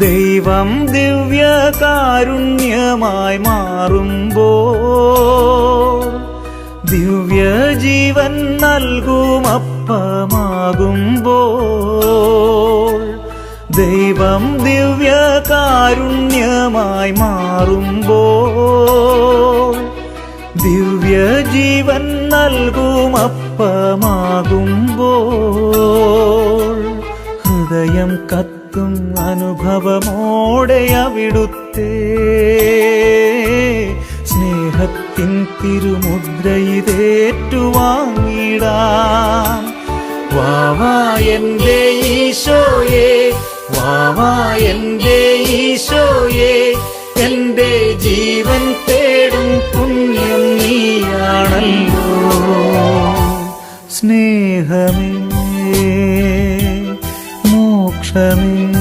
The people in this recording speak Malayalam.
ദൈവം ദിവ്യകാരുണ്യമായി മാറുമ്പോൾ ദിവ്യജീവൻ നൽകുമപ്പമാകുമ്പോൾ ദൈവം ദിവ്യകാരുണ്യമായി മാറുമ്പോൾ ദിവ്യജീവൻ നൽകുമപ്പമാകുമ്പോൾ ഹൃദയം കത്തും അനുഭവമോടെ അവിടുത്തെ സ്നേഹത്തിൻ തിരുമുദ്രയിതേറ്റുവാങ്ങിടാം. വാവാ എന്റെ ഈശോയെ, വാവാ എന്റെ ഈശോയെ, എന്റെ ജീവൻ തേടും പുണ്യം നീയാണല്ലോ. സ്നേഹമേ, മോക്ഷമേ,